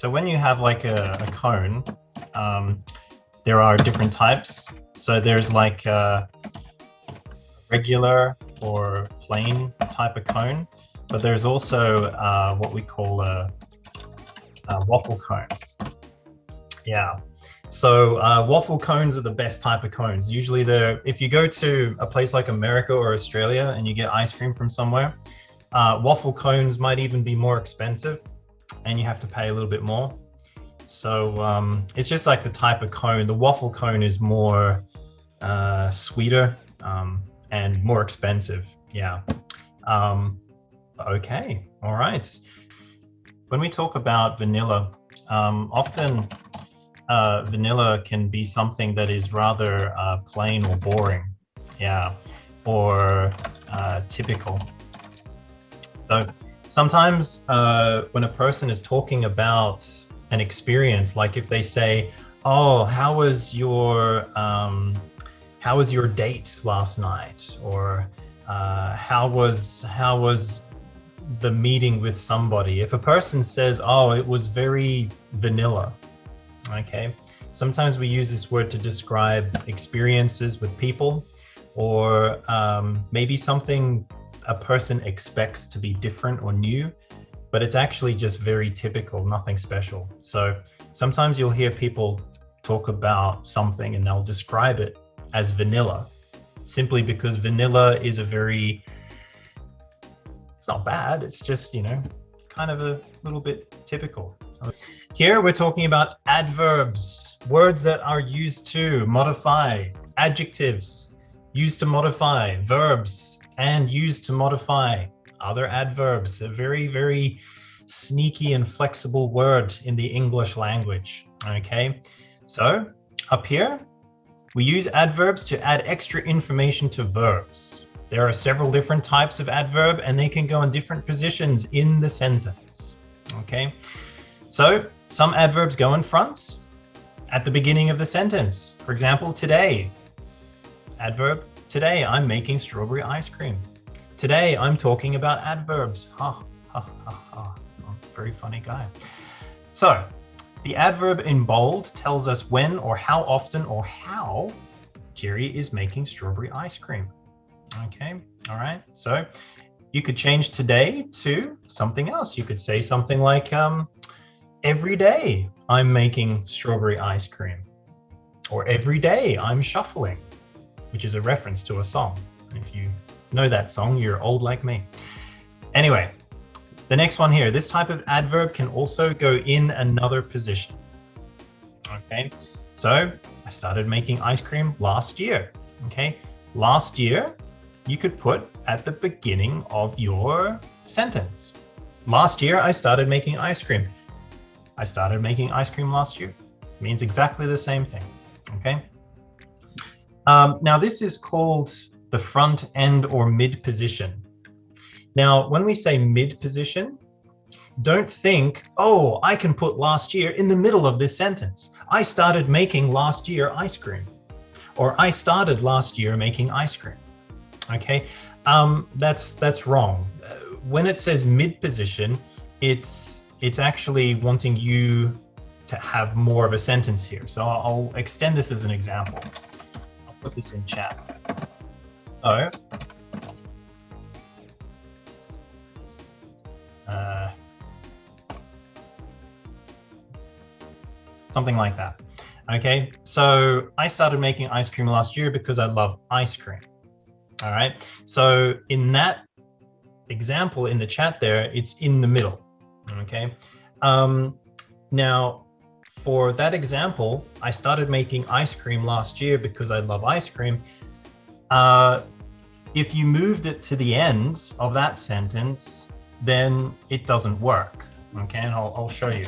So when you have like a cone, there are different types. So there's like a regular or plain type of cone, but there's also what we call a waffle cone. Yeah. So waffle cones are the best type of cones. Usually if you go to a place like America or Australia and you get ice cream from somewhere, waffle cones might even be more expensive and you have to pay a little bit more. So it's just like the type of cone. The waffle cone is more sweeter and more expensive. Yeah. Okay. All right. When we talk about vanilla, often vanilla can be something that is rather plain or boring, yeah, or typical. So sometimes when a person is talking about an experience, like if they say, "Oh, how was your date last night?" or how was the meeting with somebody? If a person says, "Oh, it was very vanilla," okay, sometimes we use this word to describe experiences with people, or maybe something a person expects to be different or new, but it's actually just very typical, nothing special. So sometimes you'll hear people talk about something and they'll describe it as vanilla, simply because vanilla is it's not bad, it's just, kind of a little bit typical. Here we're talking about adverbs, words that are used to modify, adjectives used to modify, verbs, and used to modify other adverbs. A very, very sneaky and flexible word in the English language. Okay, so up here, we use adverbs to add extra information to verbs. There are several different types of adverb and they can go in different positions in the sentence. Okay, so some adverbs go in front at the beginning of the sentence. For example, today. Adverb, today I'm making strawberry ice cream. Today I'm talking about adverbs. Ha, ha, ha, ha. Oh, very funny guy. So the adverb in bold tells us when or how often or how Jerry is making strawberry ice cream. Okay, all right. So you could change today to something else. You could say something like, every day I'm making strawberry ice cream. Or every day I'm shuffling, which is a reference to a song. If you know that song, you're old like me. Anyway, the next one here, this type of adverb can also go in another position. Okay, so I started making ice cream last year. Okay, last year, you could put at the beginning of your sentence. Last year, I started making ice cream. I started making ice cream last year. It means exactly the same thing. Okay. Now this is called the front end or mid position. Now, when we say mid position, don't think, oh, I can put last year in the middle of this sentence. I started making last year ice cream, or I started last year making ice cream. Okay, that's wrong. When it says mid position, it's actually wanting you to have more of a sentence here. So I'll extend this as an example. I'll put this in chat. So, something like that. Okay, so I started making ice cream last year because I love ice cream. All right, so in that example in the chat there, it's in the middle. Okay, now for that example, I started making ice cream last year because I love ice cream. If you moved it to the end of that sentence, then it doesn't work. Okay, and I'll show you.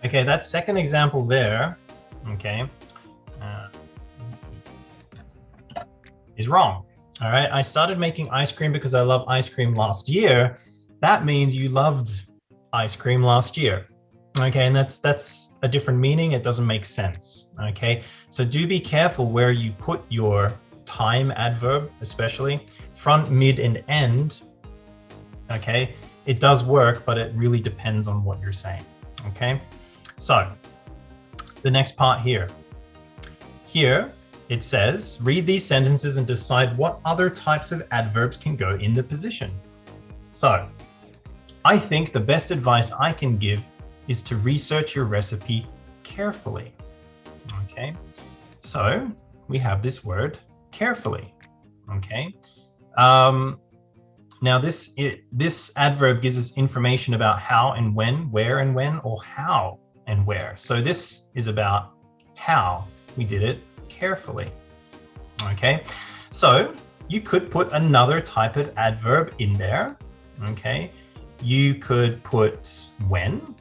Okay, that second example there, okay, is wrong. All right, I started making ice cream because I love ice cream last year. That means you loved ice cream last year. Okay, and that's a different meaning. It doesn't make sense. Okay, so do be careful where you put your time adverb, especially front, mid, and end. Okay, it does work, but it really depends on what you're saying. Okay, so the next part here. Here it says, read these sentences and decide what other types of adverbs can go in the position. So, I think the best advice I can give is to research your recipe carefully. Okay, so we have this word carefully. Okay, now this adverb gives us information about how and when, where and when, or how and where. So this is about how we did it carefully. Okay, so you could put another type of adverb in there. Okay, you could put when.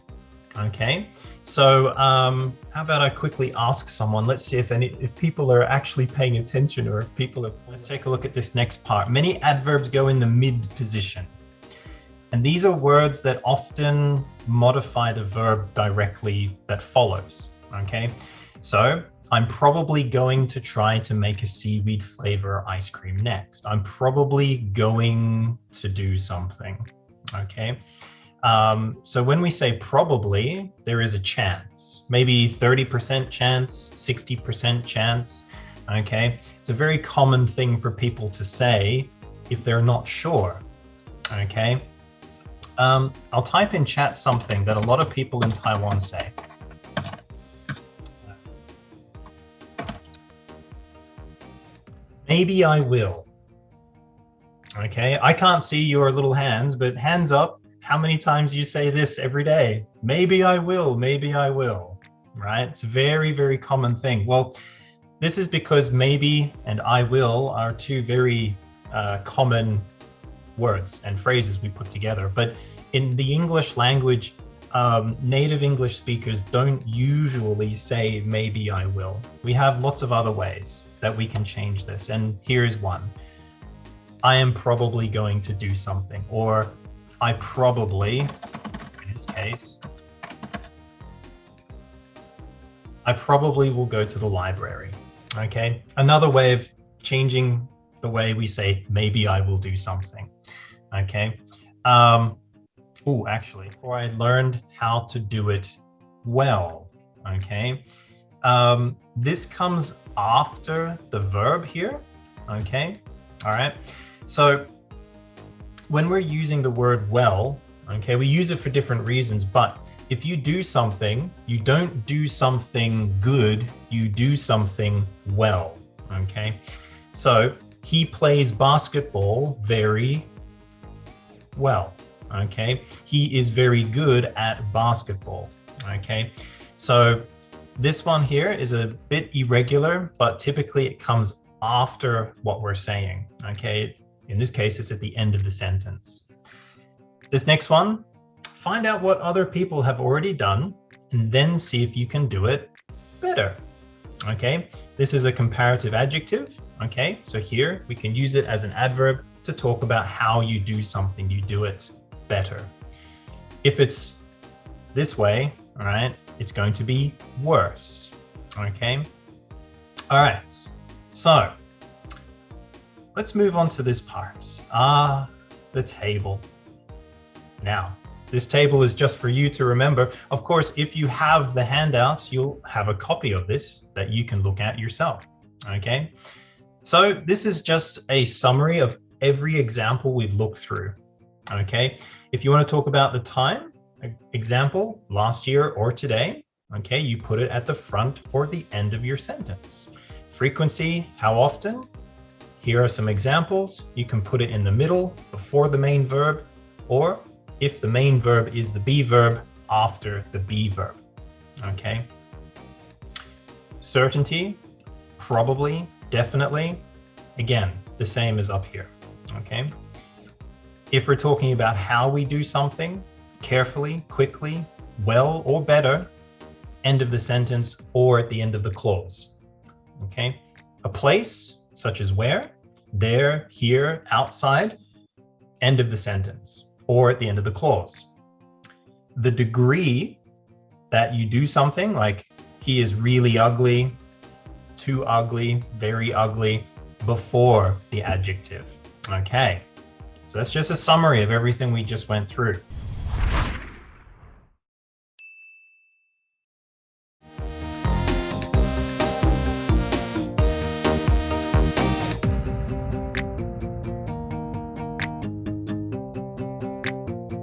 Okay, so how about I quickly ask someone, let's see if people are actually paying attention, or if people have, let's take a look at this next part. Many adverbs go in the mid position. And these are words that often modify the verb directly that follows. Okay, so I'm probably going to try to make a seaweed flavor ice cream next. I'm probably going to do something. Okay. So when we say probably, there is a chance, maybe 30% chance, 60% chance. Okay. It's a very common thing for people to say if they're not sure. Okay. I'll type in chat something that a lot of people in Taiwan say. Maybe I will. Okay, I can't see your little hands, but hands up how many times you say this every day. Maybe I will, right? It's a very, very common thing. Well, this is because maybe and I will are two very common words and phrases we put together. But in the English language, native English speakers don't usually say maybe I will. We have lots of other ways that we can change this, and here's one. I am probably going to do something, or I probably, in this case, I probably will go to the library. Okay, another way of changing the way we say maybe I will do something. Okay, actually, before I learned how to do it well. Okay, this comes after the verb here. Okay, all right. So when we're using the word well, okay, we use it for different reasons, but if you do something, you don't do something good, you do something well. Okay, so he plays basketball very well. Okay, he is very good at basketball. Okay, so this one here is a bit irregular, but typically it comes after what we're saying. Okay, in this case, it's at the end of the sentence. This next one, find out what other people have already done and then see if you can do it better. Okay, this is a comparative adjective. Okay, so here we can use it as an adverb to talk about how you do something, you do it better. If it's this way, all right, it's going to be worse. Okay, all right, so let's move on to this part. The table. Now, this table is just for you to remember. Of course, if you have the handouts, you'll have a copy of this that you can look at yourself. Okay, so this is just a summary of every example we've looked through. Okay, if you want to talk about the time example, last year or today, okay, you put it at the front or the end of your sentence. Frequency, how often? Here are some examples. You can put it in the middle, before the main verb, or if the main verb is the be verb, after the be verb. Okay. Certainty, probably, definitely. Again, the same as up here. Okay. If we're talking about how we do something, carefully, quickly, well, or better, end of the sentence or at the end of the clause. Okay. A place, such as where, there, here, outside, end of the sentence or at the end of the clause. The degree, that you do something like he is really ugly, too ugly, very ugly before the adjective. Okay, so that's just a summary of everything we just went through.